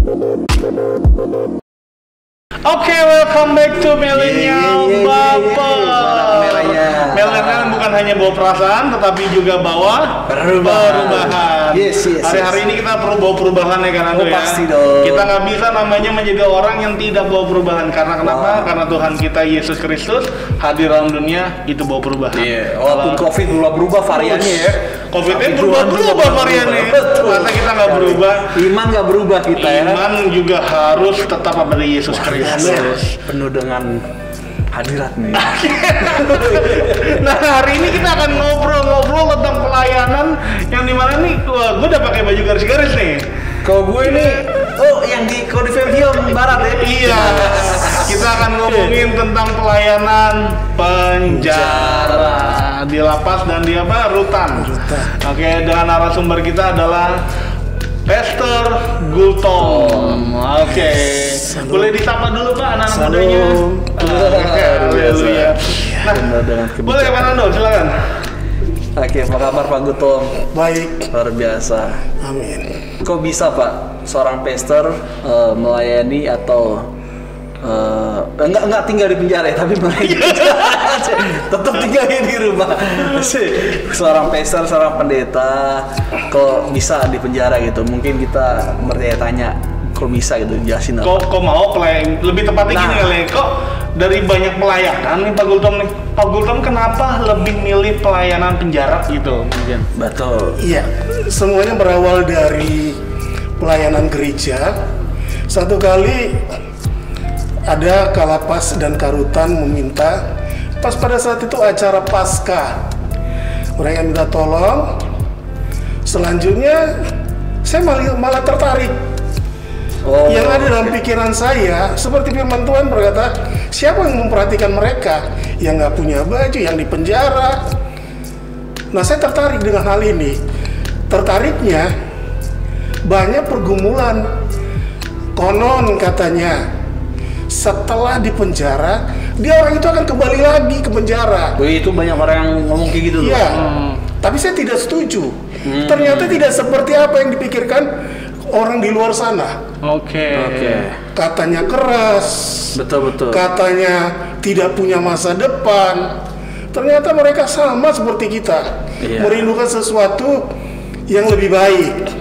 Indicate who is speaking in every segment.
Speaker 1: Oke, welcome back to Millennial Bapak. Millennial bukan hanya bawa perasaan, tetapi juga bawa perubahan. Hari-hari ini kita perlu bawa perubahan ya, karena ya.
Speaker 2: Pasti dong.
Speaker 1: Kita nggak bisa namanya menjadi orang yang tidak bawa perubahan. Karena kenapa? Karena Tuhan kita Yesus Kristus hadir dalam dunia itu bawa perubahan.
Speaker 2: Walaupun COVID berubah variannya ya.
Speaker 1: COVID-nya berubah variannya. Masa kita nggak berubah?
Speaker 2: Iman nggak berubah kita ya.
Speaker 1: Iman juga harus tetap pada Yesus Kristus.
Speaker 2: Penuh dengan hadirat nih.
Speaker 1: Nah, hari ini kita akan ngobrol tentang pelayanan yang dimana nih gue udah pakai baju garis-garis nih.
Speaker 2: Kalau gue ini, yang di film barat ya.
Speaker 1: Iya. Kita akan ngomongin tentang pelayanan penjara di lapas dan di rutan. Oke, dengan narasumber kita adalah Pastor Gultom. Oke. Boleh disapa dulu Pak anak mudanya. Haleluya. Nah, boleh Pak Nando, silakan.
Speaker 2: Oke, apa kabar Pak Gultom?
Speaker 3: Baik.
Speaker 2: Luar biasa.
Speaker 3: Amin.
Speaker 2: Kok bisa Pak seorang pastor melayani atau enggak tinggal di penjara tapi melayani tetap tinggal di rumah. Seorang pastor, seorang pendeta kok bisa di penjara gitu? Mungkin kita bertanya kok bisa gitu, jelasin apa?
Speaker 1: Kok mau pelayan? Lebih tepatnya gini kali, kok dari banyak pelayanan nih Pak Gultom nih. Pak Gultom kenapa lebih milih pelayanan penjara gitu mungkin?
Speaker 2: Betul.
Speaker 3: Iya, semuanya berawal dari pelayanan gereja. Satu kali ada Kalapas dan Karutan meminta, pas pada saat itu acara Paskah, mereka minta tolong. Selanjutnya saya malah tertarik. Yang ada dalam pikiran saya, seperti firman Tuhan berkata, siapa yang memperhatikan mereka yang nggak punya baju, yang di penjara. Nah, saya tertarik dengan hal ini. Tertariknya banyak pergumulan. Konon katanya setelah di penjara, dia orang itu akan kembali lagi ke penjara.
Speaker 2: Itu banyak orang yang ngomong kayak gitu tuh.
Speaker 3: Iya. Tapi saya tidak setuju. Ternyata tidak seperti apa yang dipikirkan orang di luar sana.
Speaker 1: Oke.
Speaker 3: Katanya keras.
Speaker 2: Betul.
Speaker 3: Katanya tidak punya masa depan. Ternyata mereka sama seperti kita.
Speaker 2: Iya.
Speaker 3: Merindukan sesuatu yang lebih baik.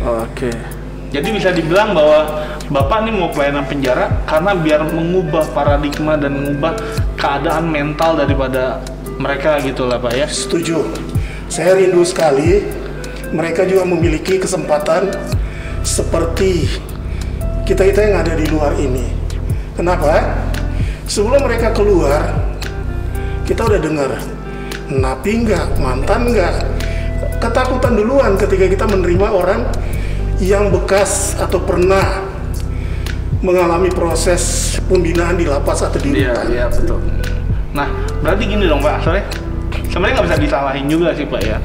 Speaker 2: Oke.
Speaker 1: Jadi bisa dibilang bahwa Bapak nih mau pelayanan penjara karena biar mengubah paradigma dan mengubah keadaan mental daripada mereka gitu lah Pak ya.
Speaker 3: Setuju. Saya rindu sekali mereka juga memiliki kesempatan seperti kita yang ada di luar ini. Kenapa? Sebelum mereka keluar, kita udah dengar napi nggak, mantan nggak, ketakutan duluan ketika kita menerima orang yang bekas atau pernah mengalami proses pembinaan di lapas atau di rutan.
Speaker 2: Iya, betul.
Speaker 1: Nah, berarti gini dong Pak, sebenarnya nggak bisa disalahin juga sih Pak ya.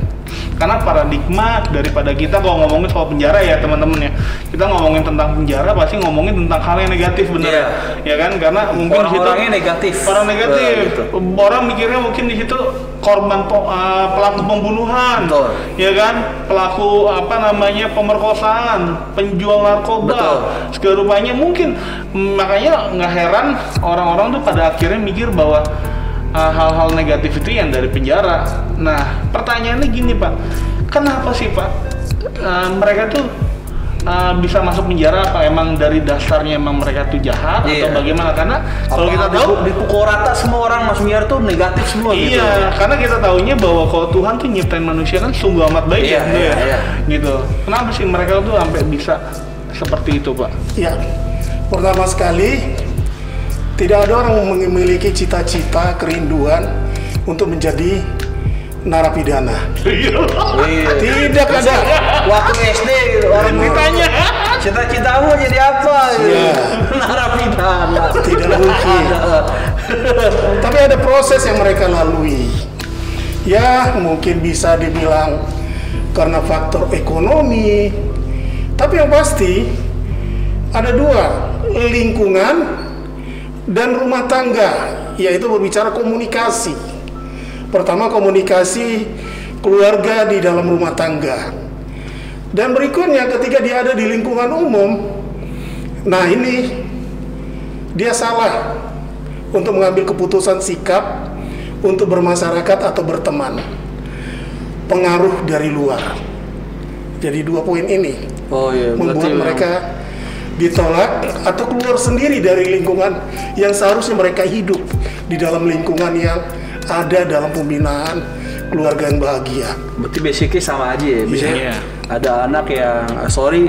Speaker 1: Karena paradigma daripada kita kalau ngomongin soal penjara ya teman-teman ya, kita ngomongin tentang penjara pasti ngomongin tentang hal yang negatif bener ya kan, karena mungkin
Speaker 2: orang-orangnya negatif.
Speaker 1: Orang negatif,
Speaker 2: gitu.
Speaker 1: Orang mikirnya mungkin di situ korban pelaku pembunuhan, ya kan, pelaku pemerkosaan, penjual narkoba, segala rupanya mungkin. Makanya nggak heran orang-orang tuh pada akhirnya mikir bahwa hal-hal negatif itu yang dari penjara. Nah, pertanyaannya gini Pak, kenapa sih Pak mereka tuh bisa masuk penjara? Apa emang dari dasarnya emang mereka tuh jahat atau bagaimana? Karena kalau kita tahu
Speaker 2: dipukul rata semua orang masuk penjara tuh negatif semua.
Speaker 1: Iya, gitu. Karena kita taunya bahwa kalau Tuhan tuh nyiptain manusia kan sungguh amat baik gitu. Kenapa sih mereka tuh sampai bisa seperti itu Pak?
Speaker 3: Ya, pertama sekali tidak ada orang yang memiliki cita-cita, kerinduan untuk menjadi narapidana. Tidak ada.
Speaker 2: Waktu SD gitu, orang
Speaker 1: ditanya,
Speaker 2: cita-citamu jadi apa? Narapidana.
Speaker 3: Tidak mungkin. Tapi ada proses yang mereka lalui. Ya, mungkin bisa dibilang karena faktor ekonomi. Tapi yang pasti ada dua, lingkungan dan rumah tangga, yaitu berbicara komunikasi. Pertama, komunikasi keluarga di dalam rumah tangga. Dan berikutnya ketika dia ada di lingkungan umum, Nah ini dia salah untuk mengambil keputusan sikap untuk bermasyarakat atau berteman. Pengaruh dari luar. Jadi 2 poin ini
Speaker 2: Oh iya,
Speaker 3: membuat mereka ditolak atau keluar sendiri dari lingkungan yang seharusnya mereka hidup di dalam lingkungan yang ada dalam pembinaan keluarga yang bahagia.
Speaker 2: berarti basicnya sama aja ya. Misalnya
Speaker 1: Iya.
Speaker 2: ada anak yang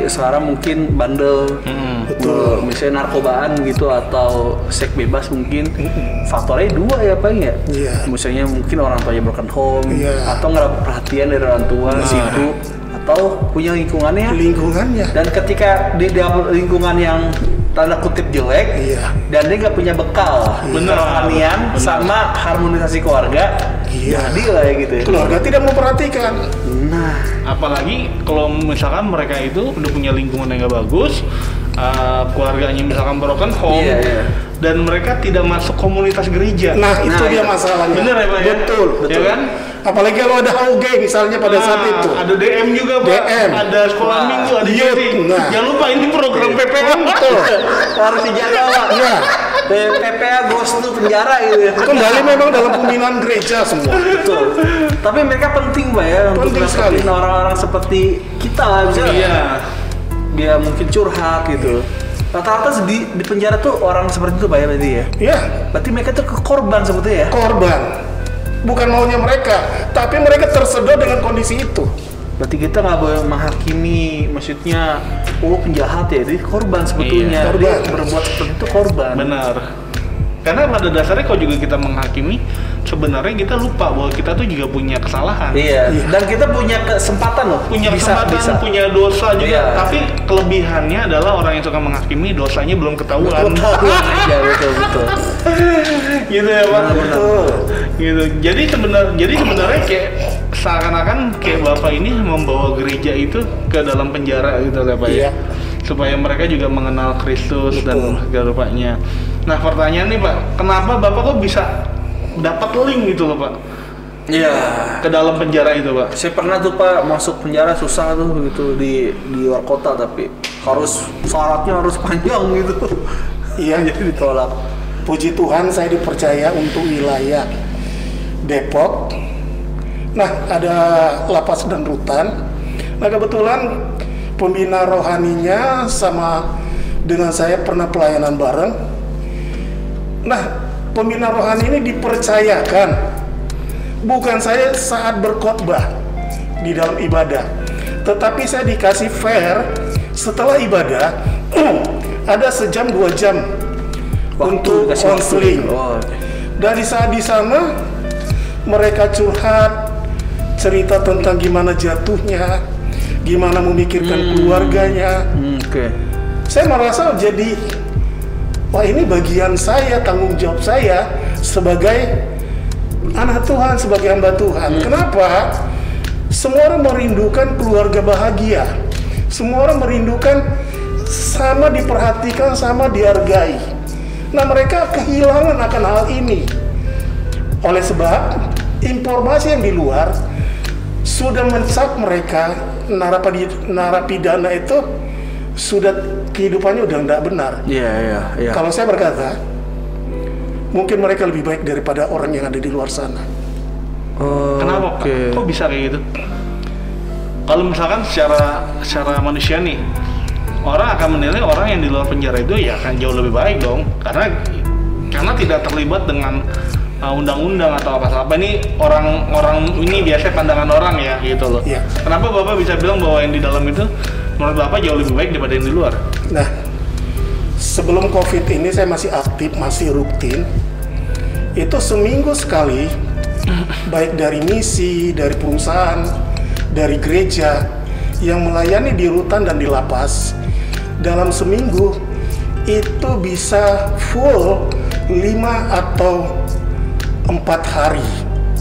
Speaker 2: sekarang mungkin bandel,
Speaker 3: Betul.
Speaker 2: misalnya narkobaan gitu atau seks bebas mungkin. Faktornya 2 ya paling ya.
Speaker 3: Iya.
Speaker 2: Misalnya mungkin orang tuanya broken home
Speaker 3: Iya.
Speaker 2: atau nggak dapat perhatian dari orang tua situ atau punya lingkungannya. Dan ketika di dalam lingkungan yang tanda kutip jelek,
Speaker 3: Iya.
Speaker 2: dan dia nggak punya bekal
Speaker 1: Bener.
Speaker 2: kerohanian
Speaker 1: Bener.
Speaker 2: sama harmonisasi keluarga,
Speaker 3: Iya.
Speaker 2: jadi lah ya gitu ya.
Speaker 3: Keluarga tidak memperhatikan.
Speaker 2: Nah,
Speaker 1: Apalagi kalau misalkan mereka itu udah punya lingkungan yang nggak bagus, keluarganya misalkan broken home,
Speaker 2: Iya, iya.
Speaker 1: dan mereka tidak masuk komunitas gereja.
Speaker 3: Nah, itu dia
Speaker 2: itu.
Speaker 3: masalahnya.
Speaker 1: Bener ya Pak ya?
Speaker 3: Betul.
Speaker 1: Ya kan?
Speaker 3: Apalagi kalau ada HOG misalnya pada saat
Speaker 1: Nah,
Speaker 3: itu.
Speaker 1: ada DM juga Pak,
Speaker 3: DM.
Speaker 1: ada sekolah
Speaker 2: Wah.
Speaker 1: minggu, ada
Speaker 3: Youth.
Speaker 1: JT.
Speaker 3: Nah.
Speaker 1: Jangan lupa ini program PPA.
Speaker 3: Betul.
Speaker 2: harus dijaga Pak.
Speaker 3: Iya.
Speaker 2: PPA ghost tuh penjara gitu ya.
Speaker 3: Kembali memang dalam pembinaan gereja semua.
Speaker 2: Betul. Tapi mereka penting Pak ya untuk
Speaker 3: Penting sekali.
Speaker 2: dapetin orang-orang seperti kita lah, misalnya
Speaker 1: Iya.
Speaker 2: dia mungkin curhat gitu. Rata-rata di penjara tuh orang seperti itu Pak ya berarti ya.
Speaker 3: Ya,
Speaker 2: Berarti mereka tuh korban sebetulnya ya.
Speaker 3: korban. Bukan maunya mereka, tapi mereka tersedot dengan kondisi itu.
Speaker 2: Berarti kita nggak boleh menghakimi, maksudnya, penjahat ya, jadi korban sebetulnya.
Speaker 3: Iya,
Speaker 2: Dia
Speaker 3: korban.
Speaker 2: berbuat seperti itu korban.
Speaker 1: Benar. Karena pada dasarnya kalau juga kita menghakimi, sebenarnya kita lupa bahwa kita tuh juga punya kesalahan.
Speaker 2: Iya.
Speaker 3: Iya.
Speaker 2: Dan kita punya kesempatan loh.
Speaker 1: Punya
Speaker 2: Bisa-
Speaker 1: kesempatan,
Speaker 2: bisa.
Speaker 1: punya dosa juga.
Speaker 2: Iya.
Speaker 1: Tapi kelebihannya adalah orang yang suka menghakimi dosanya belum ketahuan.
Speaker 2: Iya betul.
Speaker 1: Gitu ya Pak.
Speaker 3: Betul.
Speaker 1: Gitu. Jadi sebenarnya kayak seakan-akan kayak Bapak ini membawa gereja itu ke dalam penjara gitu ya Pak ya.
Speaker 3: Iya.
Speaker 1: Supaya mereka juga mengenal Kristus dan
Speaker 3: Betul.
Speaker 1: segala rupanya. Nah pertanyaan nih Pak, kenapa Bapak kok bisa dapat link gitu loh Pak
Speaker 2: Iya.
Speaker 1: ke dalam penjara itu Pak?
Speaker 2: Saya pernah tuh Pak masuk penjara susah tuh gitu di luar kota, tapi harus syaratnya harus panjang gitu.
Speaker 3: Iya.
Speaker 2: Jadi ditolak.
Speaker 3: Puji Tuhan saya dipercaya untuk wilayah Depok. Nah, ada lapas dan rutan. Nah, kebetulan pembina rohaninya sama dengan saya pernah pelayanan bareng. Nah, pembina rohani ini dipercayakan bukan saya saat berkhotbah di dalam ibadah, tetapi saya dikasih fair setelah ibadah ada 1-2 jam untuk
Speaker 2: dikasih waktu.
Speaker 3: konseling.
Speaker 2: Oh.
Speaker 3: Dari saat di sana mereka curhat, cerita tentang gimana jatuhnya, gimana memikirkan keluarganya.
Speaker 2: Oke.
Speaker 3: Saya merasa jadi, wah ini bagian saya, tanggung jawab saya sebagai anak Tuhan, sebagai hamba Tuhan. Kenapa? Semua orang merindukan keluarga bahagia. Semua orang merindukan sama diperhatikan, sama dihargai. Nah, mereka kehilangan akan hal ini. Oleh sebab informasi yang di luar sudah mencap mereka, narapidana itu sudah kehidupannya udah tidak benar.
Speaker 2: Iya.
Speaker 3: Kalau saya berkata, mungkin mereka lebih baik daripada orang yang ada di luar sana.
Speaker 2: Oh,
Speaker 1: Kenapa Pak?
Speaker 2: oke.
Speaker 1: Kok bisa kayak gitu? Kalau misalkan secara manusia nih, orang akan menilai orang yang di luar penjara itu ya akan jauh lebih baik dong, karena tidak terlibat dengan undang-undang atau apa-apa. Ini orang ini biasa pandangan orang ya gitu loh.
Speaker 3: Iya.
Speaker 1: Kenapa Bapak bisa bilang bahwa yang di dalam itu menurut Bapak jauh lebih baik daripada yang di luar?
Speaker 3: Nah, sebelum COVID ini saya masih aktif, masih rutin. Itu seminggu sekali, baik dari misi, dari perusahaan, dari gereja yang melayani di rutan dan di lapas. Dalam seminggu itu bisa full 5 atau 4 hari.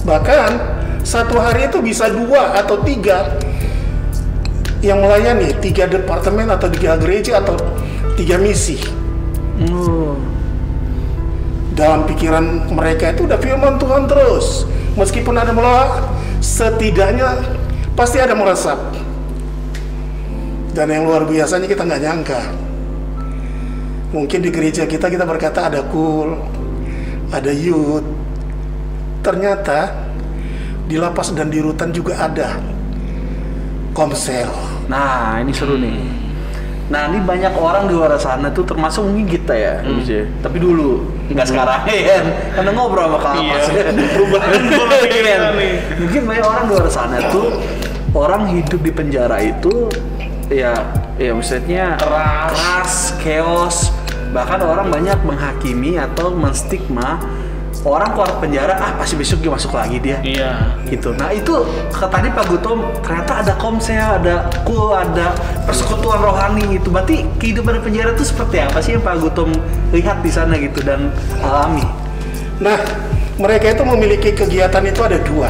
Speaker 3: Bahkan satu hari itu bisa 2 atau 3 yang melayani, 3 departemen atau 3 gereja atau 3 misi. Dalam pikiran mereka itu udah firman Tuhan terus. Meskipun ada melawak, setidaknya pasti ada meresap. Dan yang luar biasanya kita nggak nyangka. Mungkin di gereja kita berkata ada kul, ada youth. Ternyata di lapas dan di rutan juga ada komsel.
Speaker 2: Nah, ini seru nih. Nah, ini banyak orang di luar sana tuh, termasuk mungkin kita ya, tapi dulu, nggak sekarang ya, karena ngobrol sama kalapas.
Speaker 1: Perubahan nih.
Speaker 2: Mungkin banyak orang di luar sana tuh, orang hidup di penjara itu, ya maksudnya keras, chaos, bahkan orang banyak menghakimi atau menstigma orang keluar penjara, pasti besok dia masuk lagi dia.
Speaker 1: Iya.
Speaker 2: Gitu. Nah itu tadi Pak Gutom ternyata ada komsel, ada kul, ada persekutuan rohani gitu. Berarti kehidupan di penjara itu seperti apa sih yang Pak Gutom lihat di sana gitu dan alami?
Speaker 3: Nah, mereka itu memiliki kegiatan itu ada dua.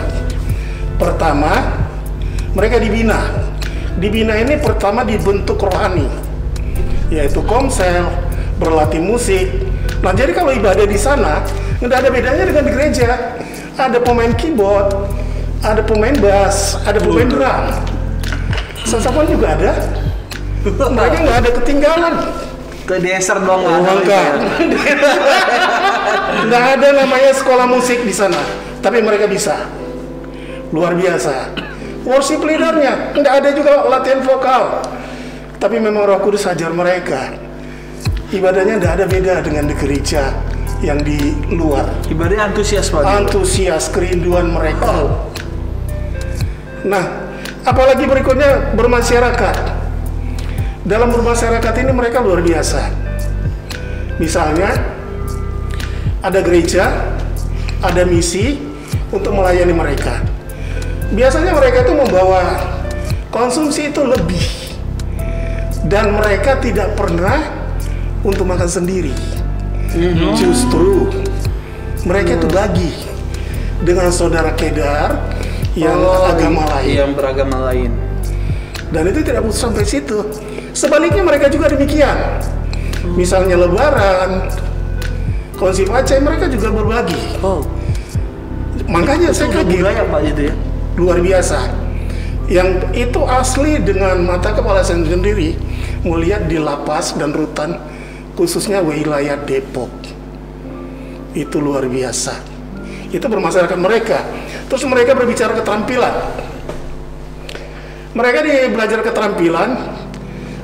Speaker 3: Pertama, mereka dibina. Dibina ini pertama dibentuk rohani, yaitu komsel, berlatih musik. Nah, jadi kalau ibadah di sana nggak ada bedanya dengan di gereja. Ada pemain keyboard, ada pemain bass, ada pemain drum. Saxophone juga ada. Mereka nggak ada ketinggalan.
Speaker 2: Ke dancer doang
Speaker 3: Enggak. Nggak ada namanya sekolah musik di sana. Tapi mereka bisa. Luar biasa. Worship leadernya nggak ada juga latihan vokal. Tapi memang Roh Kudus ajar mereka. Ibadahnya nggak ada beda dengan di gereja yang di luar.
Speaker 2: Ibadahnya antusias Pak.
Speaker 3: Antusias, kerinduan mereka. Nah, apalagi berikutnya bermasyarakat. Dalam bermasyarakat ini mereka luar biasa. Misalnya, ada gereja, ada misi untuk melayani mereka. Biasanya mereka itu membawa konsumsi itu lebih. Dan mereka tidak pernah untuk makan sendiri. Justru mereka itu bagi dengan saudara kedar yang agama lain,
Speaker 2: yang beragama lain.
Speaker 3: Dan itu tidak putus sampai situ. Sebaliknya mereka juga demikian. Misalnya Lebaran, konsep Aceh, mereka juga berbagi. Makanya saya kaget.
Speaker 2: Budaya Pak itu ya.
Speaker 3: Luar biasa. Yang itu asli dengan mata kepala saya sendiri melihat di lapas dan rutan, khususnya wilayah Depok. Itu luar biasa. Itu bermasyarakat mereka. Terus mereka berbicara keterampilan. Mereka belajar keterampilan,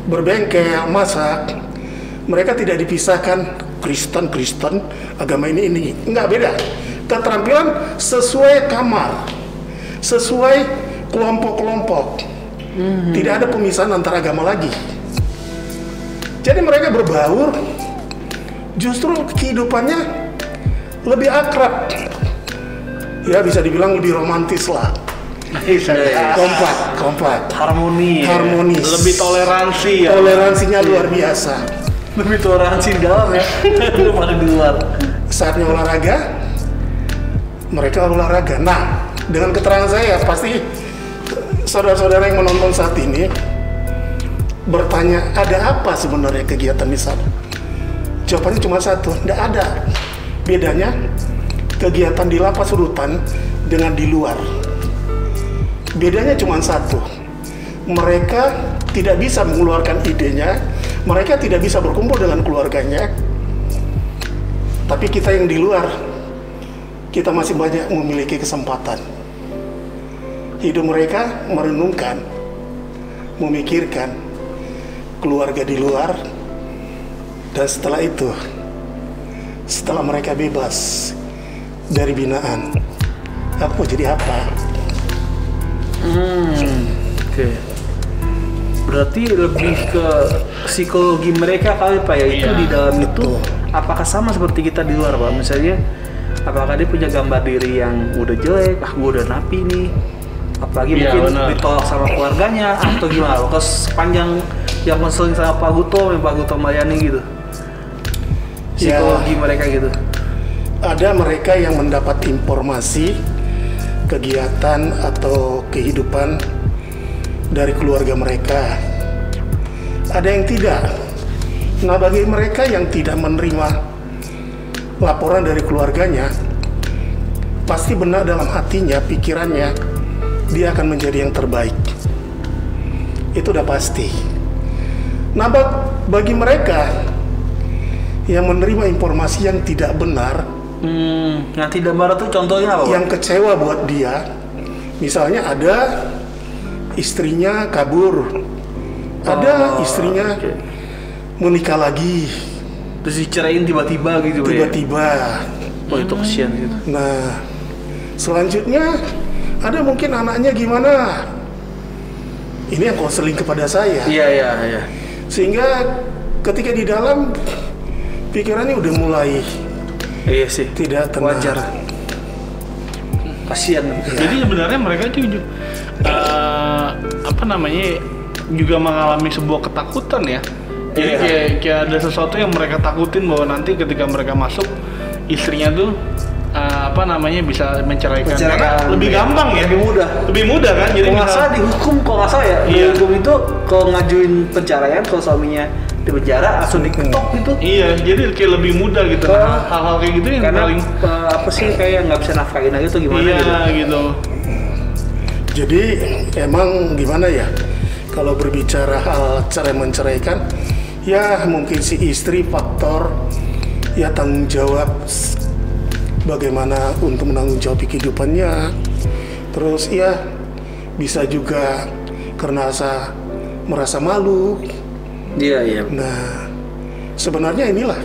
Speaker 3: berbengkel, masak. Mereka tidak dipisahkan Kristen, agama ini. Enggak, beda. Keterampilan sesuai kamar, sesuai kelompok-kelompok. Tidak ada pemisahan antara agama lagi. Jadi mereka berbaur, justru kehidupannya lebih akrab. Ya bisa dibilang lebih romantis lah. Kompak. Harmonis.
Speaker 1: Lebih toleransi ya.
Speaker 3: Toleransinya luar biasa.
Speaker 2: Lebih toleransi di dalam ya. Daripada di luar.
Speaker 3: Saatnya olahraga, mereka olahraga. Nah, dengan keterangan saya pasti saudara-saudara yang menonton saat ini bertanya, ada apa sebenarnya kegiatan di sana? Jawabannya cuma satu, tidak ada. Bedanya kegiatan di lapas rutan dengan di luar. Bedanya cuma satu, mereka tidak bisa mengeluarkan idenya, mereka tidak bisa berkumpul dengan keluarganya. Tapi kita yang di luar, kita masih banyak memiliki kesempatan. Hidup mereka merenungkan, memikirkan keluarga di luar, dan setelah itu, setelah mereka bebas dari binaan, aku jadi apa?
Speaker 2: Oke. Berarti lebih ke psikologi mereka kali Pak ya, itu di dalam itu apakah sama seperti kita di luar Pak? Misalnya apakah dia punya gambar diri yang udah jelek, gue udah napi nih, apalagi mungkin ditolak sama keluarganya atau gimana? Kalau sepanjang yang konseling sama Pak Gutom Mayani gitu, psikologi mereka gitu.
Speaker 3: Ada mereka yang mendapat informasi kegiatan atau kehidupan dari keluarga mereka. Ada yang tidak. Nah, bagi mereka yang tidak menerima laporan dari keluarganya, pasti benar dalam hatinya, pikirannya, dia akan menjadi yang terbaik. Itu udah pasti. Nah, bagi mereka yang menerima informasi yang tidak benar,
Speaker 2: Yang tidak benar tuh contohnya apa, Pak?
Speaker 3: yang kecewa buat dia. Misalnya ada istrinya kabur, ada istrinya menikah lagi,
Speaker 2: Terus dicerain tiba-tiba gitu, Pak, ya?
Speaker 3: tiba-tiba.
Speaker 2: Oh, itu kesian gitu.
Speaker 3: Nah, selanjutnya ada mungkin anaknya gimana. Ini yang konseling kepada saya.
Speaker 2: Iya.
Speaker 3: Sehingga ketika di dalam pikirannya udah mulai
Speaker 2: Iya sih.
Speaker 3: tidak tenang.
Speaker 2: Wajar. Kasian.
Speaker 1: Jadi sebenarnya mereka itu juga mengalami sebuah ketakutan ya. Jadi kayak ada sesuatu yang mereka takutin bahwa nanti ketika mereka masuk istrinya tuh bisa menceraikan. Karena lebih gampang ya, lebih mudah kan. Jadi
Speaker 2: Kalau nggak salah dihukum, kalau nggak salah ya, dihukum itu kalau ngajuin pencerain, kalau suaminya di penjara langsung diketok gitu.
Speaker 1: Iya, jadi kayak lebih mudah gitu. Nah, hal-hal kayak gitu yang
Speaker 2: Karena
Speaker 1: paling
Speaker 2: kayak nggak bisa nafkahin aja tuh gimana
Speaker 1: gitu.
Speaker 3: Jadi emang gimana ya, kalau berbicara hal cerai menceraikan, ya mungkin si istri faktor ya tanggung jawab bagaimana untuk menanggung jawab kehidupannya. Terus ya bisa juga karena merasa malu.
Speaker 2: Iya.
Speaker 3: Nah, sebenarnya inilah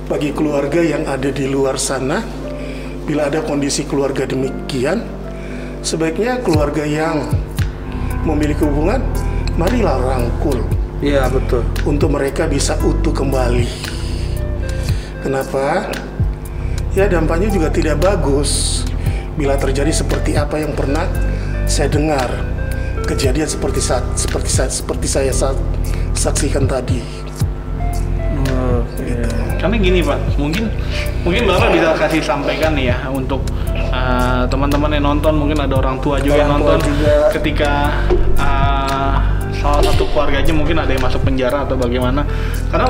Speaker 3: bagi keluarga yang ada di luar sana, bila ada kondisi keluarga demikian, sebaiknya keluarga yang memiliki hubungan, marilah rangkul.
Speaker 2: Iya, betul.
Speaker 3: Untuk mereka bisa utuh kembali. Kenapa? Ya dampaknya juga tidak bagus bila terjadi seperti apa yang pernah saya dengar, kejadian seperti saya saksikan tadi.
Speaker 2: Gitu.
Speaker 1: Karena gini Pak, mungkin Bapak bisa kasih sampaikan nih ya untuk teman-teman yang nonton, mungkin ada orang tua juga yang nonton ketika salah satu keluarganya mungkin ada yang masuk penjara atau bagaimana. Karena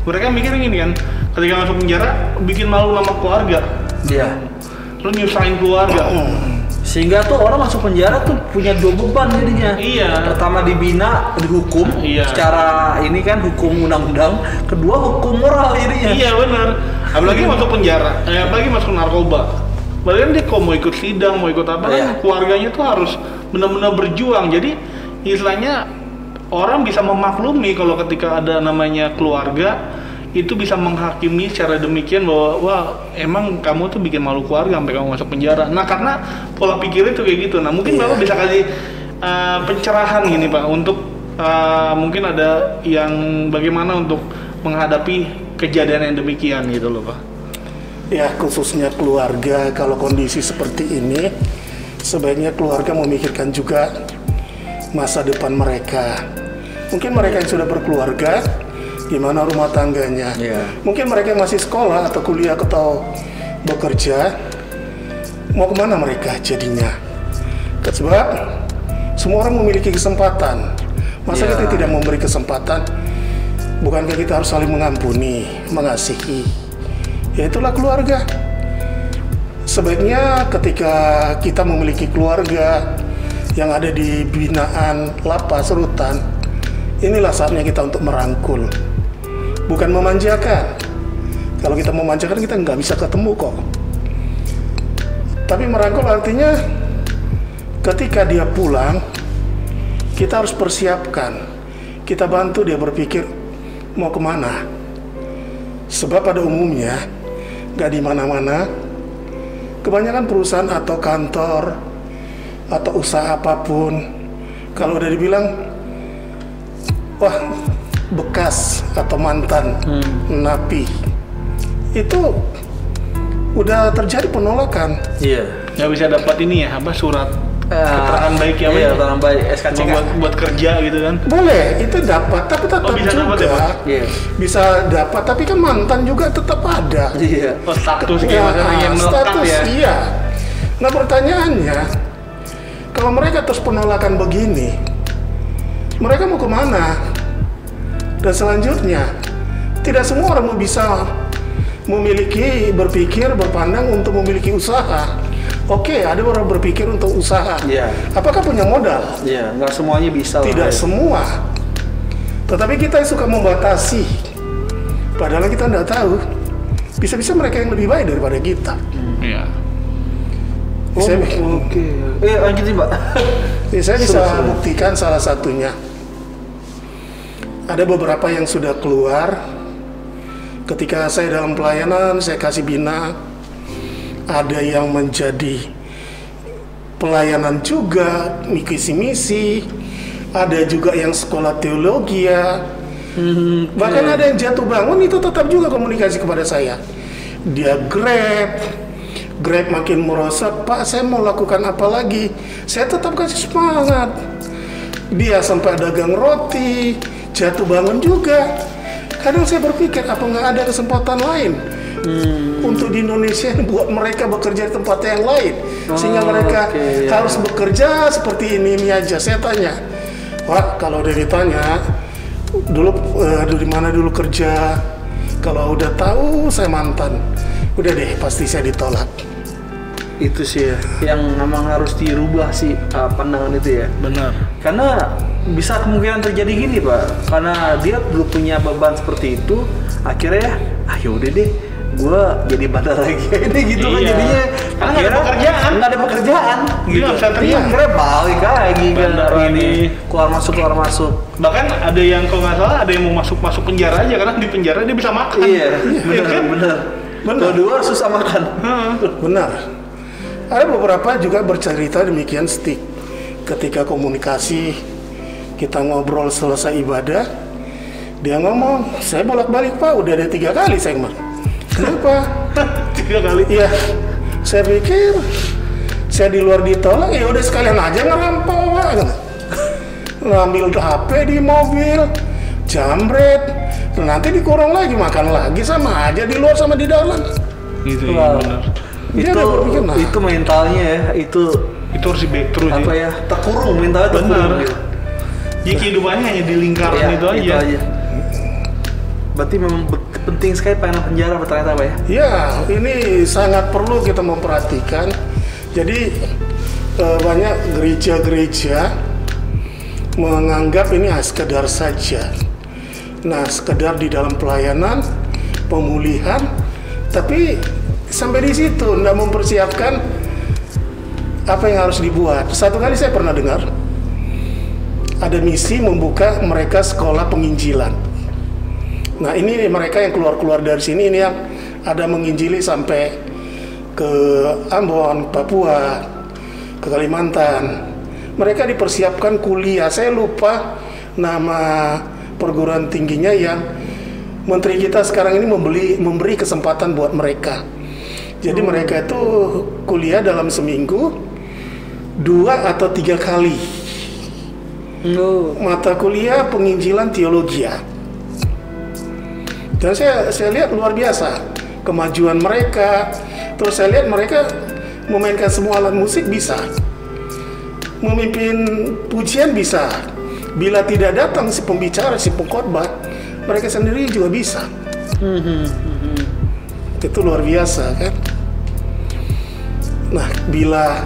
Speaker 1: mereka mikir gini kan, ketika masuk penjara bikin malu nama keluarga.
Speaker 2: Iya.
Speaker 1: Lu nyusahin keluarga.
Speaker 2: Sehingga tuh orang masuk penjara tuh punya dua beban jadinya.
Speaker 1: Iya.
Speaker 2: Pertama dibina, dihukum secara ini kan hukum undang-undang. Kedua hukum moral jadinya.
Speaker 1: Iya benar. Apalagi masuk penjara, apalagi masuk narkoba. Berarti kan dia mau ikut sidang, mau ikut apa kan keluarganya tuh harus benar-benar berjuang. Jadi istilahnya orang bisa memaklumi kalau ketika ada namanya keluarga itu bisa menghakimi secara demikian bahwa wah emang kamu tuh bikin malu keluarga sampai kamu masuk penjara. Nah karena pola pikirnya tuh kayak gitu. Nah mungkin Bapak bisa kasih pencerahan gini Pak untuk mungkin ada yang bagaimana untuk menghadapi kejadian yang demikian gitu loh Pak.
Speaker 3: Ya khususnya keluarga kalau kondisi seperti ini, sebaiknya keluarga memikirkan juga masa depan mereka. Mungkin mereka yang sudah berkeluarga, gimana rumah tangganya. Mungkin mereka yang masih sekolah atau kuliah atau bekerja, mau kemana mereka jadinya. Sebab semua orang memiliki kesempatan. Masa kita tidak memberi kesempatan? Bukankah kita harus saling mengampuni, mengasihi? Ya itulah keluarga. Sebaiknya ketika kita memiliki keluarga yang ada di binaan lapas rutan, inilah saatnya kita untuk merangkul, bukan memanjakan. Kalau kita memanjakan kita nggak bisa ketemu kok. Tapi merangkul artinya ketika dia pulang, kita harus persiapkan, kita bantu dia berpikir mau kemana. Sebab pada umumnya nggak di mana-mana, kebanyakan perusahaan atau kantor atau usaha apapun, kalau udah dibilang wah bekas atau mantan napi, itu udah terjadi penolakan.
Speaker 2: Iya.
Speaker 1: Nggak bisa dapat ini ya surat keterangan baik ya.
Speaker 2: Iya, keterangan baik SKCK.
Speaker 1: Buat kerja gitu kan.
Speaker 3: Boleh, itu dapat, tapi tetap
Speaker 1: bisa
Speaker 3: juga
Speaker 1: dapat ya, Pak?
Speaker 3: bisa dapat, tapi kan mantan juga tetap ada.
Speaker 2: Iya.
Speaker 1: Oh, status yang melekat
Speaker 3: status,
Speaker 1: ya.
Speaker 3: iya. Nah pertanyaannya, kalau mereka terus penolakan begini, mereka mau kemana? Dan selanjutnya, tidak semua orang bisa berpikir, berpandang untuk memiliki usaha. Oke, ada orang berpikir untuk usaha.
Speaker 2: Iya.
Speaker 3: Apakah punya modal?
Speaker 2: Iya, nggak semuanya bisa.
Speaker 3: Tidak semua. Tetapi kita suka membatasi. Padahal kita nggak tahu. Bisa-bisa mereka yang lebih baik daripada kita.
Speaker 1: Iya.
Speaker 3: Saya,
Speaker 2: Oke. Lanjutin Pak.
Speaker 3: saya bisa
Speaker 2: Sudah.
Speaker 3: buktikan salah satunya. Ada beberapa yang sudah keluar. Ketika saya dalam pelayanan, saya kasih bina. Ada yang menjadi pelayanan juga, misi-misi. Ada juga yang sekolah teologi ya. Bahkan ada yang jatuh bangun itu tetap juga komunikasi kepada saya. Dia Grab makin merosot, Pak saya mau lakukan apa lagi? Saya tetap kasih semangat. Dia sampai dagang roti, jatuh bangun juga. Kadang saya berpikir apa nggak ada kesempatan lain untuk di Indonesia buat mereka bekerja di tempat yang lain, sehingga mereka harus bekerja seperti ini aja. Saya tanya, Pak kalau udah ditanya dulu di mana dulu kerja, kalau udah tahu saya mantan, udah deh pasti saya ditolak.
Speaker 2: Itu sih ya, yang memang harus dirubah sih pandangan itu ya.
Speaker 1: Benar.
Speaker 2: Karena bisa kemungkinan terjadi gini Pak, karena dia dulu punya beban seperti itu, akhirnya udah deh, gue jadi bandar lagi ini gitu kan
Speaker 1: Iya.
Speaker 2: jadinya.
Speaker 1: Karena nggak ada pekerjaan.
Speaker 2: nggak ada pekerjaan,
Speaker 1: Dia
Speaker 2: gitu.
Speaker 1: nggak bisa terima.
Speaker 2: Iya, akhirnya balik lagi kan
Speaker 1: Bandar
Speaker 2: ini
Speaker 1: lagi.
Speaker 2: keluar masuk.
Speaker 1: Bahkan ada yang kalau nggak salah ada yang mau masuk penjara aja karena di penjara dia bisa makan.
Speaker 2: Iya,
Speaker 1: Iya kan?
Speaker 2: bener. Kalau dua susah makan.
Speaker 3: Benar. Ada beberapa juga bercerita demikian Stik. Ketika komunikasi, kita ngobrol selesai ibadah, dia ngomong, saya bolak-balik Pak, udah ada 3 kali saya ngomong. Kenapa?
Speaker 1: 3 kali.
Speaker 3: Iya, saya pikir saya di luar ditolak, ya udah sekalian aja ngerampok Pak. Ngambil HP di mobil, jambret, nanti dikurung lagi, makan lagi, sama aja di luar sama di dalam.
Speaker 1: Gitu
Speaker 2: Wow.
Speaker 1: ya, benar.
Speaker 3: Dia
Speaker 2: Itu
Speaker 3: udah berpikir, nah.
Speaker 2: itu mentalnya ya, itu
Speaker 1: Itu harus di back through sih.
Speaker 2: apa ya, terkurung mentalnya terkurung.
Speaker 1: Benar.
Speaker 2: Gitu.
Speaker 1: Jadi kehidupannya hanya di lingkaran
Speaker 2: Iya,
Speaker 1: itu aja.
Speaker 2: Berarti memang penting sekali pelayanan penjara ternyata Pak ya.
Speaker 3: Ya, ini sangat perlu kita memperhatikan. Jadi banyak gereja-gereja menganggap ini sekedar saja. Nah, sekedar di dalam pelayanan, pemulihan, tapi sampai di situ nggak mempersiapkan apa yang harus dibuat. Satu kali saya pernah dengar ada misi membuka mereka sekolah penginjilan. Nah ini mereka yang keluar dari sini, ini yang ada menginjili sampai ke Ambon, Papua, ke Kalimantan. Mereka dipersiapkan kuliah. Saya lupa nama perguruan tingginya yang menteri kita sekarang ini memberi kesempatan buat mereka. Jadi mereka itu kuliah dalam seminggu 2 atau 3 kali mata kuliah penginjilan teologi. Dan saya lihat luar biasa kemajuan mereka. Terus saya lihat mereka memainkan semua alat musik bisa, memimpin pujian bisa. Bila tidak datang si pembicara, si pengkhotbah, mereka sendiri juga bisa. Itu luar biasa kan. Nah, bila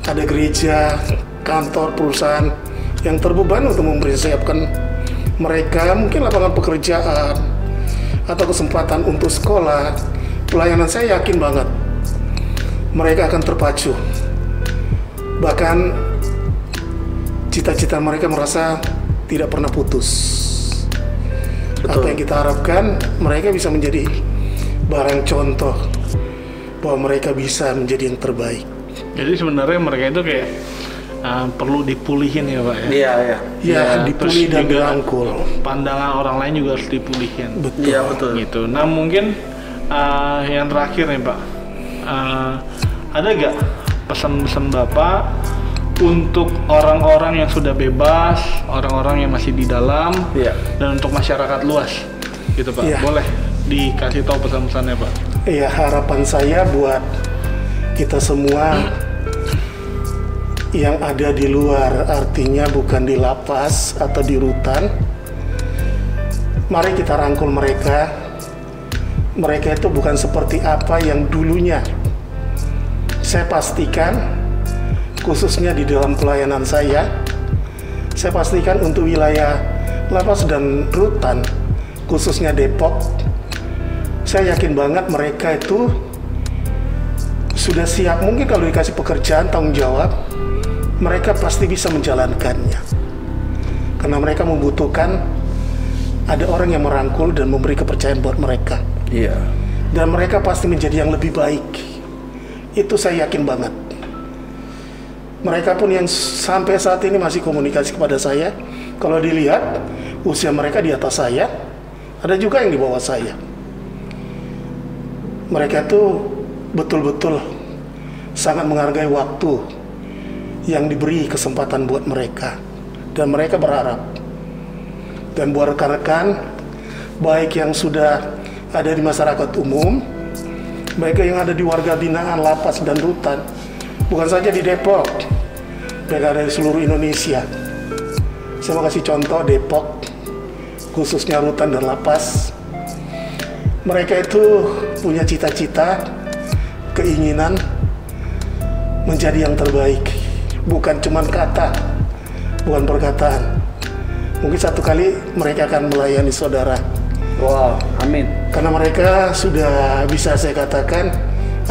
Speaker 3: ada gereja, kantor, perusahaan yang terbeban untuk mempersiapkan mereka, mungkin lapangan pekerjaan atau kesempatan untuk sekolah, pelayanan saya yakin banget mereka akan terpacu. Bahkan cita-cita mereka merasa tidak pernah putus.
Speaker 2: Betul.
Speaker 3: Apa yang kita harapkan, mereka bisa menjadi barang contoh bahwa mereka bisa menjadi yang terbaik.
Speaker 1: Jadi sebenarnya mereka itu kayak perlu dipulihin ya Pak ya.
Speaker 2: Iya, iya.
Speaker 3: Ya, dipulih
Speaker 1: terus
Speaker 3: dan
Speaker 1: juga
Speaker 3: dirangkul.
Speaker 1: Pandangan orang lain juga harus dipulihin.
Speaker 3: Betul.
Speaker 2: Iya, betul.
Speaker 1: Gitu. Nah mungkin yang terakhir nih Pak, ada gak pesan-pesan Bapak untuk orang-orang yang sudah bebas, orang-orang yang masih di dalam,
Speaker 2: Iya.
Speaker 1: dan untuk masyarakat luas, gitu Pak?
Speaker 3: Iya.
Speaker 1: Boleh dikasih tahu pesan-pesannya Pak?
Speaker 3: Ya, harapan saya buat kita semua yang ada di luar, artinya bukan di lapas atau di rutan, mari kita rangkul mereka. Mereka itu bukan seperti apa yang dulunya. Saya pastikan, khususnya di dalam pelayanan saya pastikan untuk wilayah lapas dan rutan, khususnya Depok, saya yakin banget mereka itu sudah siap. Mungkin kalau dikasih pekerjaan, tanggung jawab, mereka pasti bisa menjalankannya. Karena mereka membutuhkan ada orang yang merangkul dan memberi kepercayaan buat mereka.
Speaker 2: Iya.
Speaker 3: Dan mereka pasti menjadi yang lebih baik. Itu saya yakin banget. Mereka pun yang sampai saat ini masih komunikasi kepada saya, kalau dilihat usia mereka di atas saya, ada juga yang di bawah saya. Mereka tuh betul-betul sangat menghargai waktu yang diberi kesempatan buat mereka, dan mereka berharap. Dan buat rekan-rekan baik yang sudah ada di masyarakat umum, baik yang ada di warga binaan, lapas dan rutan, bukan saja di Depok, mereka ada di seluruh Indonesia. Saya mau kasih contoh Depok, khususnya rutan dan lapas. Mereka itu punya cita-cita, keinginan menjadi yang terbaik, bukan cuma kata, bukan perkataan. Mungkin satu kali mereka akan melayani saudara.
Speaker 2: Wow, amin.
Speaker 3: Karena mereka sudah bisa saya katakan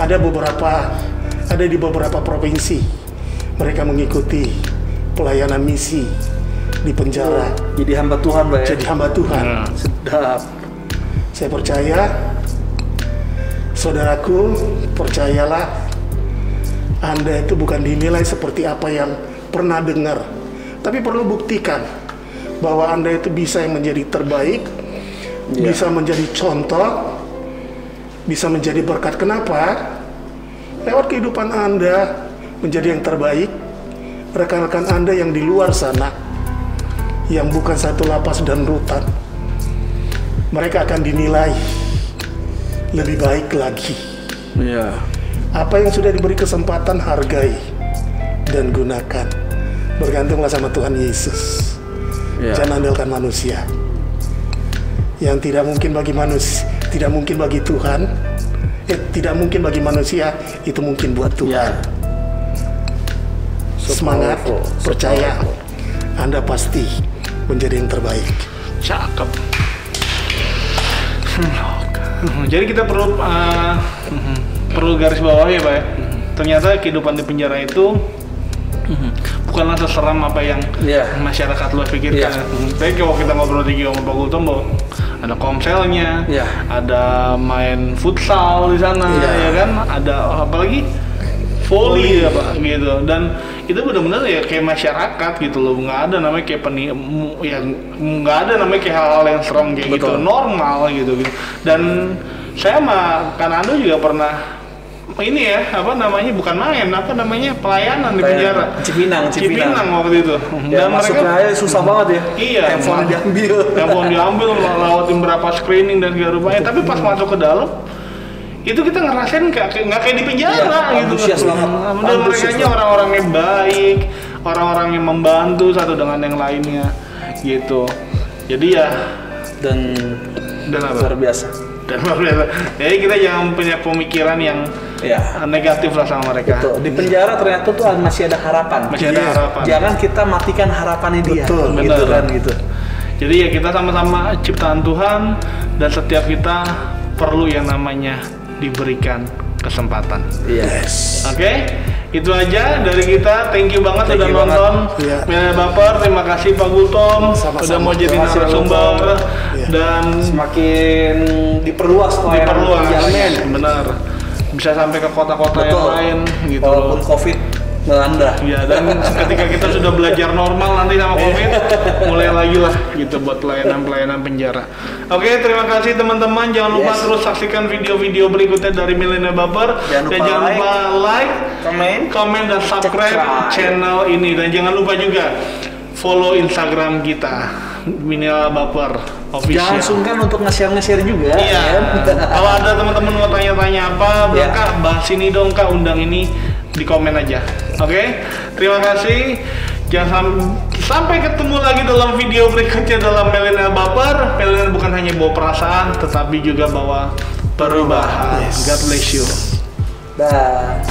Speaker 3: ada di beberapa provinsi mereka mengikuti pelayanan misi di penjara.
Speaker 2: Jadi hamba Tuhan, Pak ya?
Speaker 3: Jadi hamba Tuhan.
Speaker 2: Sedap.
Speaker 3: Saya percaya, saudaraku, percayalah, Anda itu bukan dinilai seperti apa yang pernah dengar, tapi perlu buktikan bahwa Anda itu bisa yang menjadi terbaik, bisa menjadi contoh, bisa menjadi berkat. Kenapa? Lewat kehidupan Anda menjadi yang terbaik, rekan-rekan Anda yang di luar sana, yang bukan satu lapas dan rutan, mereka akan dinilai lebih baik lagi.
Speaker 2: Iya.
Speaker 3: Apa yang sudah diberi kesempatan, hargai dan gunakan. Bergantunglah sama Tuhan Yesus. Jangan andalkan manusia. Yang tidak mungkin bagi manusia, tidak mungkin bagi Tuhan, tidak mungkin bagi manusia, itu mungkin buat Tuhan. Semangat, percaya, Anda pasti menjadi yang terbaik.
Speaker 1: Cakep. Jadi kita perlu garis bawah ya Pak ya. Ternyata kehidupan di penjara itu bukanlah seseram apa yang masyarakat luas pikirkan. Tapi kalau kita ngobrol di sama Pak Gultom, ada komselnya, ada main futsal di sana, ya kan, ada apalagi volley ya Pak gitu. Dan itu benar-benar ya kayak masyarakat gitu loh, nggak ada namanya kayak nggak ada namanya kayak hal-hal yang serem kayak gitu, normal gitu. Dan saya sama Kanando juga pernah ini ya, bukan main, pelayanan di penjara. Cipinang waktu itu.
Speaker 2: Dan mereka aja susah banget ya.
Speaker 1: Iya.
Speaker 2: Handphone
Speaker 1: diambil, lewatin berapa screening dan segala rupanya. Tapi pas masuk ke dalam, itu kita ngerasain nggak kayak di penjara gitu. Dan mereka orang-orang yang baik, orang-orang yang membantu satu dengan yang lainnya gitu. Jadi ya
Speaker 2: dan luar biasa.
Speaker 1: Jadi kita jangan punya pemikiran yang negatif lah sama mereka.
Speaker 2: Betul. Di penjara ternyata tuh masih ada harapan. Jangan kita matikan harapannya dia. Gitu. Jadi ya kita sama-sama ciptaan Tuhan, dan setiap kita perlu yang namanya diberikan kesempatan. Oke? Itu aja dari kita. Thank you banget udah nonton Milenial Baper. Terima kasih Pak Gultom udah mau jadi narasumber, dan semakin diperluas.
Speaker 1: Benar. Bisa sampai ke kota-kota yang lain gitu.
Speaker 2: Walaupun COVID melanda.
Speaker 1: Ya, dan ketika kita sudah belajar normal nanti sama COVID, mulai lagi lah gitu buat pelayanan penjara. Oke, terima kasih teman-teman. Jangan lupa terus saksikan video-video berikutnya dari Milenial Baper. Dan jangan lupa like, komen dan subscribe channel ini. Dan jangan lupa juga follow Instagram kita, Milenial Baper Official.
Speaker 2: Jangan sungkan untuk nge-share juga.
Speaker 1: Iya. Kalau ada teman-teman mau tanya-tanya apa, Kak, bahas ini dong Kak, undang ini, di komen aja. Oke? Terima kasih. Jangan sampai ketemu lagi dalam video berikutnya dalam Milenial Baper. Milenial bukan hanya bawa perasaan, tetapi juga bawa perubahan. God bless you.
Speaker 2: Dah.